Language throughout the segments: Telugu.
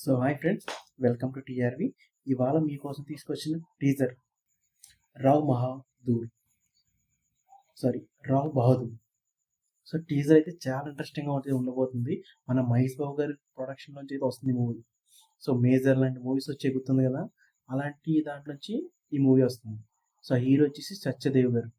So hi friends, welcome to TRV. ఇవాళ మీకోసం తీసుకొచ్చిన teaser Rao Bahadur Rao Bahadur. So teaser అయితే చాలా ఇంట్రెస్టింగ్గా ఉండబోతుంది. మన మహేష్ బాబు గారి ప్రొడక్షన్ నుంచి అయితే వస్తుంది మూవీ. సో మేజర్ లాంటి మూవీస్ వచ్చి ఎగుతుంది కదా, అలాంటి దాంట్లో నుంచి ఈ మూవీ వస్తుంది. సో హీరో వచ్చేసి సత్యదేవ్ గారు.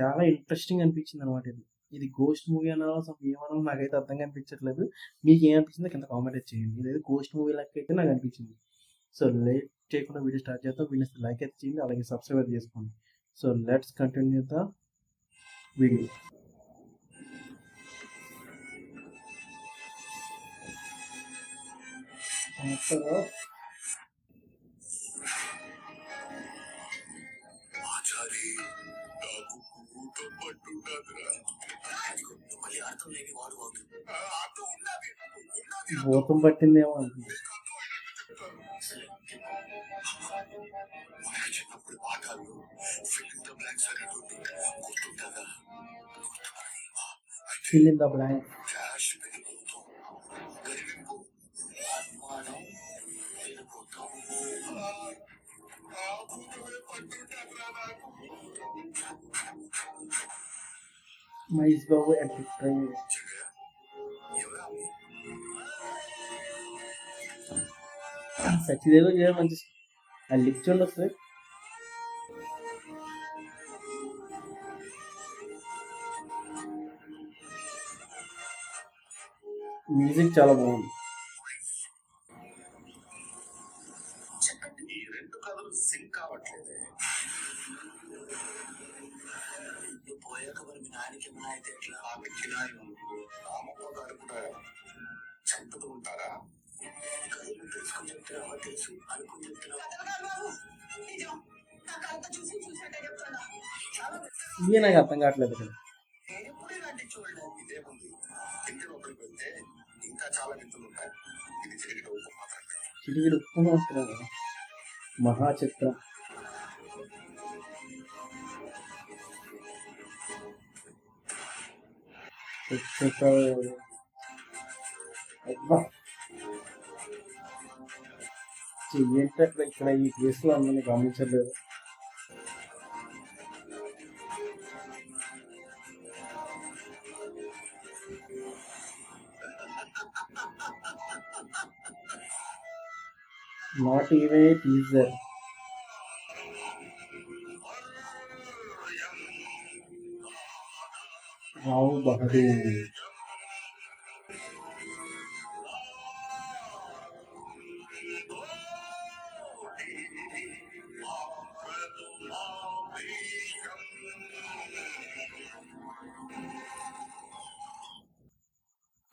చాలా ఇంట్రెస్టింగ్ అనిపించింది అనమాట. ఇది గోస్ట్ మూవీ అనాలో అసలు ఏమన్నా నాకైతే అర్థం కనిపించట్లేదు. మీకు ఏమనిపించిందో కింద కామెంట్ చేయండి. ఇదైతే గోస్ట్ మూవీ లెక్క అయితే నాకు అనిపించింది. సో లేట్ చేయకుండా వీడియో స్టార్ట్ చేద్దాం. వీడియో లైక్ అయితే చేయండి, అలాగే సబ్స్క్రైబ్ చేసుకోండి. So let's continue the video. భూతం పట్టిందేమో అనుకుంది. Fill in the blank. Mahesh Babu entertain. Satyadev చేయడం మంచి ఆ లిప్ చూడండి వస్తుంది. మ్యూజిక్ చాలా బాగుంది. పోయాక మరి మీ నాయనకి ఏమైనా అయితే ఎట్లా ఆమె కిరాయి రామప్ప గారు కూడా చంపుతూ ఉంటారా? తెలుసుకుని చెప్తున్నా, తెలుసు అనుకుని చెప్తున్నా. ఇవే నాకు అర్థం కావట్లేదు. నేను ఎప్పుడు ఇలాంటి చూడలేదు. ఇదేముంది, ఇంటి లోపలికి వెళ్తే ఇంకా చాలా వింతులు ఉంటాయి. ఇది చిరిగిన ఉప్పు మాత్రమే. చిరిగిన ఉప్పు మాత్రమే. మహాచిత్రం. ఏంటక్కడ ఇక్కడ ఈ ప్లేస్ లో అందరినీ గమనించలేదు. Not even a teaser. Rao Bahadur.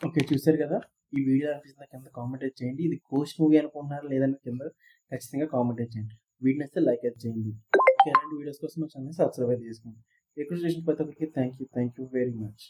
Okay, చూసారు కదా. ఈ వీడియో అనిపిస్తుంది కింద కామెంట్ చేయండి. ఇది గోస్ట్ మూవీ అనుకుంటున్నారు లేదని కింద ఖచ్చితంగా కామెంట్ చేయండి. వీడియో నచ్చితే లైక్ అయితే చేయండి. ఇలాంటి వీడియోస్ కోసం మా ఛానల్ సబ్స్క్రైబ్ అయితే చేసుకోండి. ఎక్కువ చేసిన ప్రతి ఒక్కరికి థ్యాంక్ యూ వెరీ మచ్.